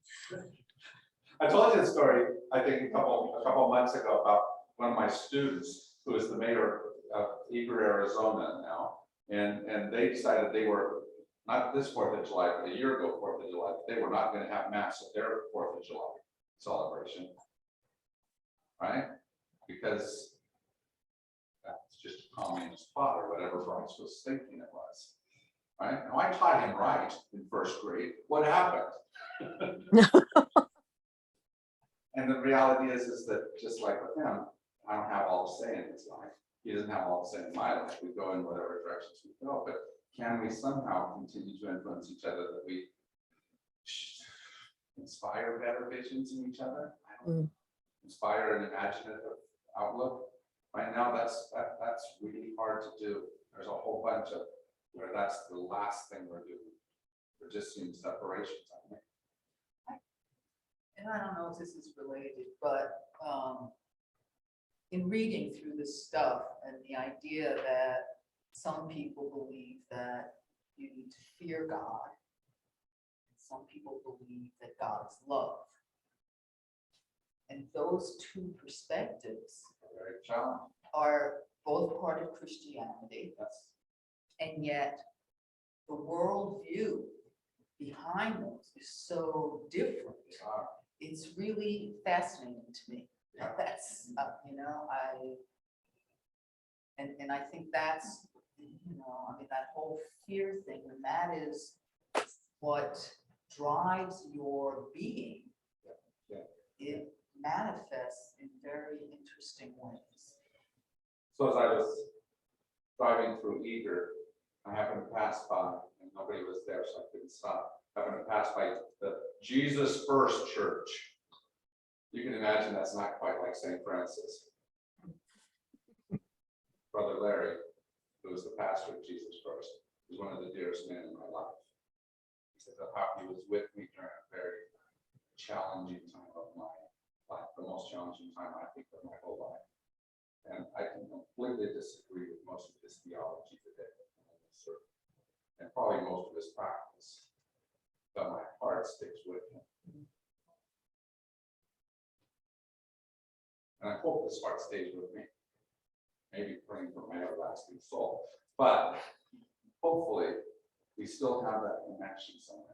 I told you the story, I think a couple months ago, about one of my students who is the mayor of Eager, Arizona now. And they decided they were, not this 4th of July, but a year ago, 4th of July, they were not going to have mass at their 4th of July celebration. Right? Because that's just a communist thought, or whatever Bryce was thinking it was. Right? Now I taught him right in 1st grade. What happened? And the reality is that just like with him, I don't have all the say in his life. He doesn't have all the say in my life. We go in whatever directions we go, but can we somehow continue to influence each other, that we inspire better visions in each other? I don't know. Inspire an imaginative outlook. Right now, that's really hard to do. There's a whole bunch of where that's the last thing we're doing. We're just seeing separations. I think.
And I don't know if this is related, but in reading through this stuff and the idea that some people believe that you need to fear God, some people believe that God is love. And those two perspectives
Very challenging.
are both part of Christianity,
That's
and yet the worldview behind those is so different. It's really fascinating to me.
Yeah.
That's, you know, and I think that's, you know, I mean, that whole fear thing, and that is what drives your being.
Yeah.
It manifests in very interesting ways.
So as I was driving through Eager, I happened to pass by, and nobody was there, so I couldn't stop. I happened to pass by the Jesus First Church. You can imagine that's not quite like St. Francis. Brother Larry, who was the pastor of Jesus First, was one of the dearest men in my life. He said how he was with me during a very challenging time of my life, the most challenging time I think of my whole life. And I can completely disagree with most of his theology today, and probably most of his practice, but my heart sticks with him. And I hope this heart stays with me. Maybe praying for my everlasting soul, but hopefully we still have that connection somewhere.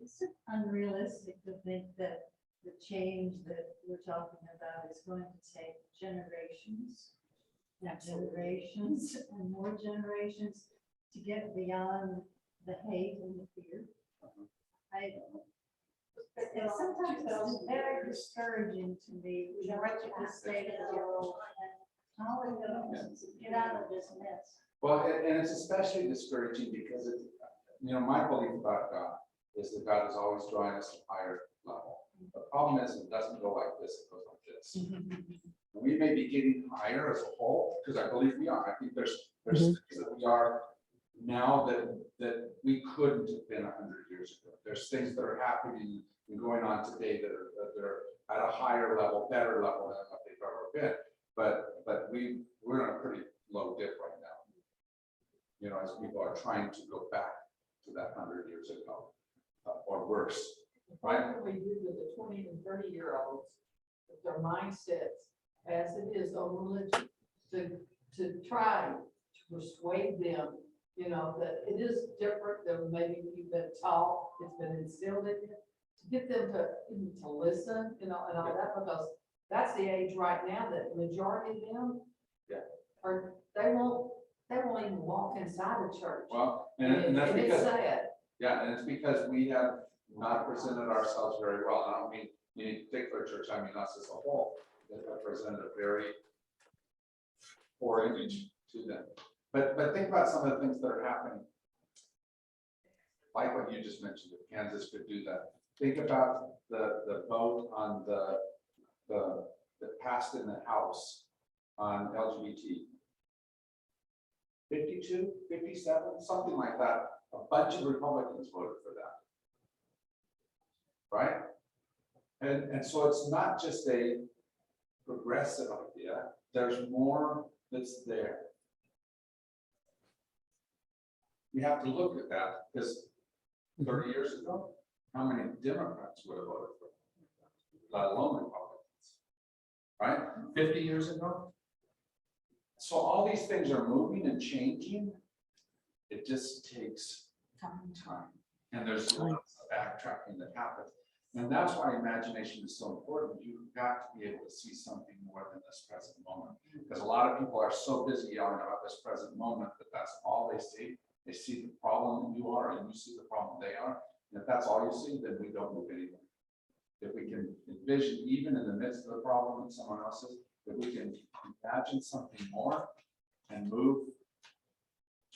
Is it unrealistic to think that the change that we're talking about is going to take generations? And generations and more generations to get beyond the hate and the fear? It's sometimes it's very discouraging to me, to the state of the world, and how are we gonna get out of this mess?
Well, and it's especially discouraging because it, my belief about God is that God is always drawing us to a higher level. The problem is it doesn't go like this, it goes like this. We may be getting higher as a whole, because I believe we are. I think there's things that we are now that we couldn't have been 100 years ago. There's things that are happening and going on today that are at a higher level, better level than what they've ever been. But we're in a pretty low dip right now. As people are trying to go back to that 100 years ago, or worse. Right?
What can we do with the 20 and 30-year-olds, with their mindsets as it is on religion, to try to persuade them, that it is different than maybe you've been taught, it's been instilled in you, to get them to listen, and all that, because that's the age right now that the majority of them they won't even walk inside the church.
Well, and that's
it's
because
sad.
and it's because we have not presented ourselves very well. I don't mean any particular church, I mean us as a whole, that have presented a very poor image to them. But think about some of the things that are happening. Like what you just mentioned, if Kansas could do that. Think about the vote on that passed in the House on LGBT. 52, 57, something like that. A bunch of Republicans voted for that. Right? And so it's not just a progressive idea, there's more that's there. We have to look at that, because 30 years ago, how many Democrats would have voted for it, let alone Republicans, right? 50 years ago. So all these things are moving and changing. It just takes time. And there's lots of backtracking that happens. And that's why imagination is so important. You've got to be able to see something more than this present moment. Because a lot of people are so busy yelling about this present moment that that's all they see. They see the problem you are, and you see the problem they are. And if that's all you see, then we don't move anywhere. If we can envision, even in the midst of the problem that someone else is, if we can imagine something more and move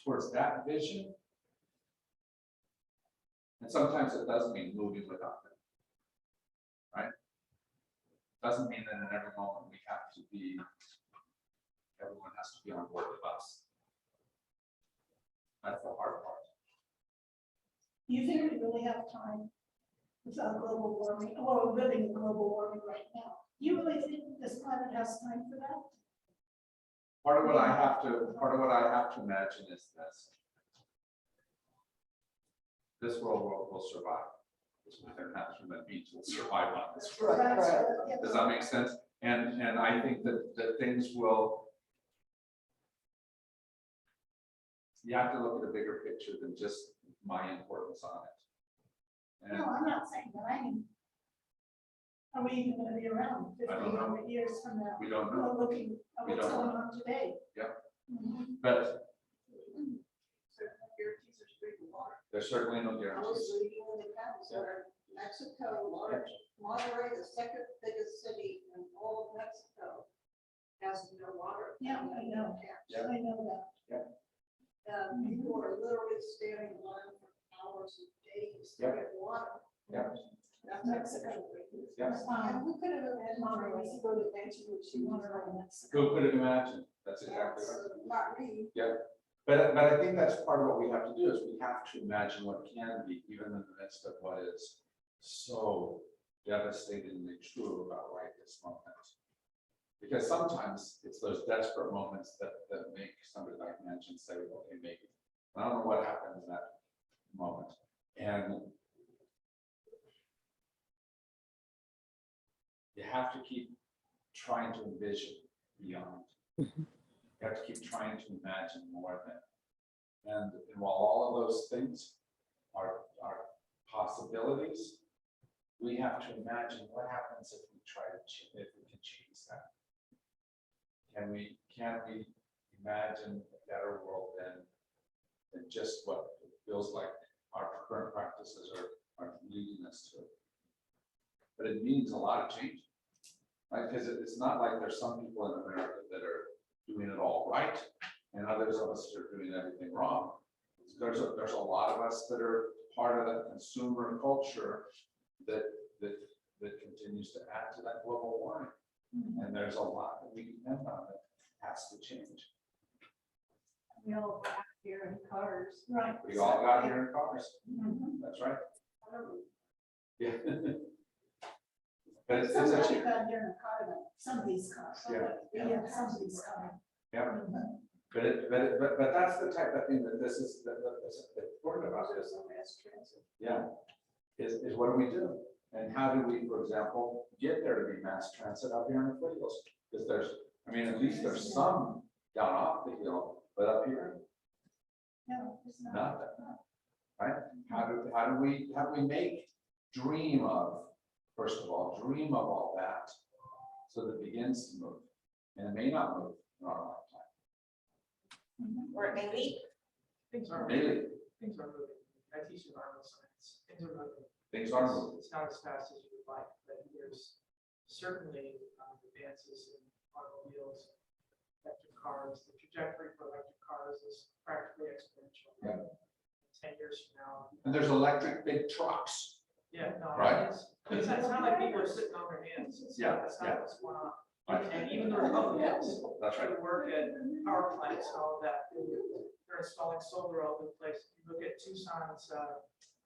towards that vision. And sometimes it does mean moving without them. Right? Doesn't mean that in every moment we have to be, everyone has to be on board with us. That's the hard part.
Do you think we really have time without global warming? Well, we're living in global warming right now. Do you really think this planet has time for that?
Part of what I have to imagine is this. This world will survive. This human beings will survive on this world.
That's right. Yeah.
Does that make sense? And I think that things will. You have to look at a bigger picture than just my importance on it. And
No, I'm not saying that. I mean, are we even going to be around 50
I don't know.
100 years from now?
we don't know,
Well, looking at
We
what's
don't
going on today.
Yep.
Mhm.
but
Guarantees there's drinking water.
there's certainly no
I was
guarantees.
reading in the counties where Mexico, Monterrey, the second biggest city in all of Mexico, has no water.
Yeah, I know.
Yeah.
I know that.
Yeah.
People are literally standing in line for hours and days to
Yeah.
get water.
Yeah.
That's Mexico.
Yeah.
And who could have imagined Monterrey to go to Mexico, she wanted to Mexico?
Who could have imagined? That's exactly
That's,
right.
Not me.
Yeah. But I think that's part of what we have to do is we have to imagine what can be, even in the midst of what is so devastatingly true about right this moment. Because sometimes it's those desperate moments that make somebody like Manchin say, okay, maybe. I don't know what happened in that moment. And you have to keep trying to envision beyond. You have to keep trying to imagine more than. And while all of those things are possibilities, we have to imagine what happens if we try to, if we can change that. Can we imagine a better world than just what it feels like our current practices are leading us to? But it means a lot of change, right? Because it's not like there's some people in America that are doing it all right, and others of us are doing everything wrong. There's a lot of us that are part of that consumer culture that continues to add to that global warming. And there's a lot that we depend on that has to change.
We all got here in cars.
Right.
We all got here in cars. That's right. Yeah. But it's a
Somebody
change.
got here in a car, like somebody's car.
Yeah.
Somebody's car.
Yeah. But that's the type of thing that this is, that's important about this. Yeah. Is what do we do? And how do we, for example, get there to be mass transit up here in the foothills? Because there's, I mean, at least there's some down off the hill, but up here,
No, it's not.
nothing. Right? How do we make, dream of, first of all, dream of all that so that it begins to move. And it may not move in our lifetime.
Or it may leak.
Things are,
Maybe
things are moving. I teach environmental science. Things are moving.
things are moving.
It's not as fast as you would like, but there's certainly advances in automobiles, electric cars. The trajectory for electric cars is practically exponential.
Yeah.
10 years from now.
And there's electric big trucks.
Yeah, no,
Right.
it's not like people are sitting on their hands. That's not what's going on.
Right.
And even the Republicans
That's right.
who work at power plants and all of that, they're installing solar all over the place. If you look at Tucson's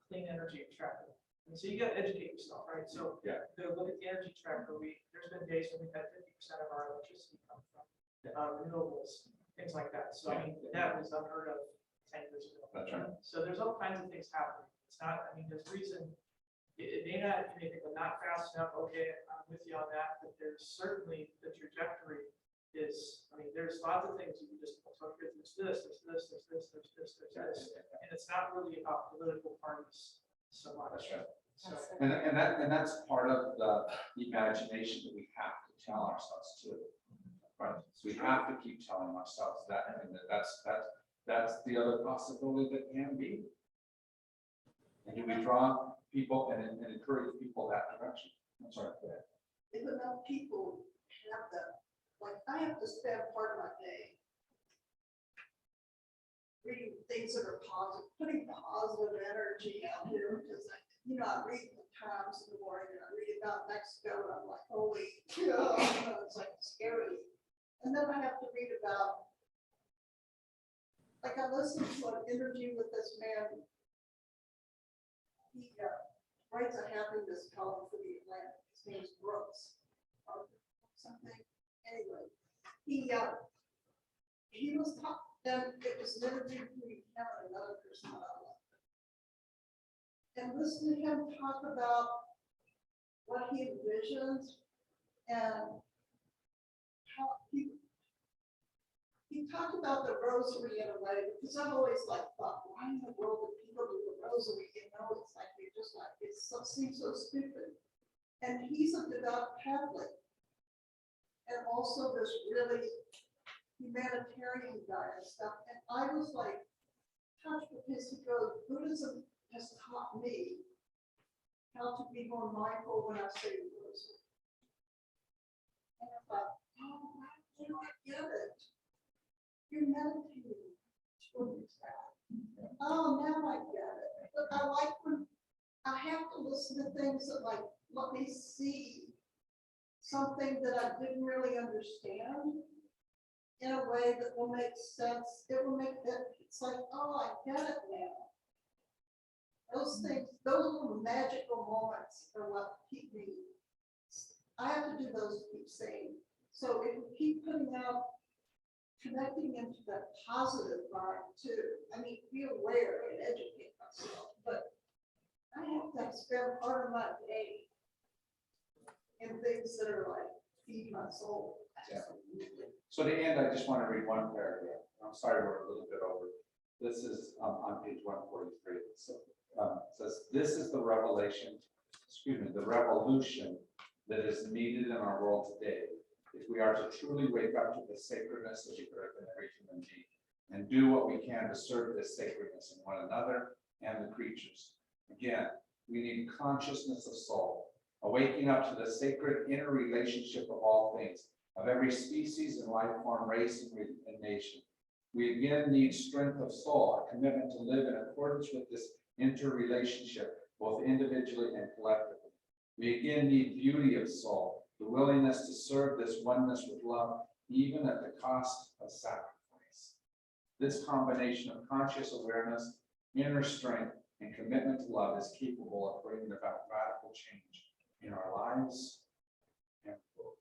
clean energy tracker. And so you got to educate yourself, right? So
Yeah.
go look at the energy tracker. There's been days when we've had 50% of our electricity come from renewables, things like that. So I mean, that was unheard of 10 years ago.
That's right.
So there's all kinds of things happening. It's not, I mean, there's reason, it may not, you may think we're not fast enough, okay, I'm with you on that, but there's certainly the trajectory is, I mean, there's lots of things you can just, okay, there's this, and it's not really about political parties so much.
That's right.
So,
And that's part of the imagination that we have to tell ourselves too. Right. So we have to keep telling ourselves that, and that's the other possibility that can be. And do we draw people and encourage people that direction? I'm sorry. Go ahead.
If enough people have that, like, I have to spend part of my day reading things that are positive, putting positive energy out there, because I read the Times in the morning, and I read about Mexico, and I'm like, holy, it's like scary. And then I have to read about, like, I listened to an interview with this man. He writes a happiness column for the Atlantic. His name is Brooks or something. Anyway, he was talking. Then it was an interview between him and another person that I love. And listen to him talk about what he envisions and how he talked about the rosary in a way, because I've always thought, why in the world do people do the rosary? It's like they just like, seems so stupid. And he's a devout Catholic. And also this really humanitarian guy and stuff. And I was like touched because he goes, Buddhism has taught me how to be more mindful when I say the rosary. And I thought, oh, I get it. You're meditating towards that. Oh, now I get it. But I like when I have to listen to things that like let me see something that I didn't really understand in a way that will make sense. It will make that, it's like, oh, I get it now. Those things, those little magical moments are what keep me, I have to do those to keep sane. So if we keep putting out, connecting into that positive vibe too, I mean, be aware and educate myself, but I have to spend part of my day in things that are like, feed my soul.
Yeah. So to end, I just want to read one paragraph. I'm sorry, we're a little bit over. This is on page 143. So, it says, this is the revelation, the revolution that is needed in our world today. If we are to truly wake up to the sacredness of the earth and every human being, and do what we can to serve this sacredness in one another and the creatures. Again, we need consciousness of soul, a waking up to the sacred inner relationship of all things, of every species and life form, race, and nation. We again need strength of soul, a commitment to live in accordance with this interrelationship, both individually and collectively. We again need beauty of soul, the willingness to serve this oneness with love, even at the cost of sacrifice. This combination of conscious awareness, inner strength, and commitment to love is capable of bringing about radical change in our lives and the world.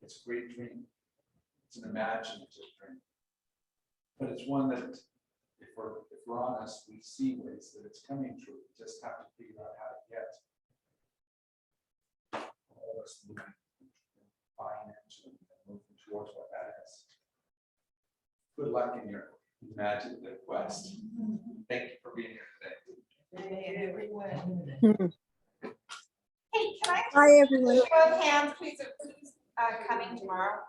It's a great dream. It's an imaginative dream. But it's one that, if we're honest, we see ways that it's coming true. We just have to figure out how to get all of us moving, buying into and moving towards what that is. Good luck in your imaginative quest. Thank you for being here today.
Hey, can I
Hi, everyone.
show of hands, please, coming tomorrow?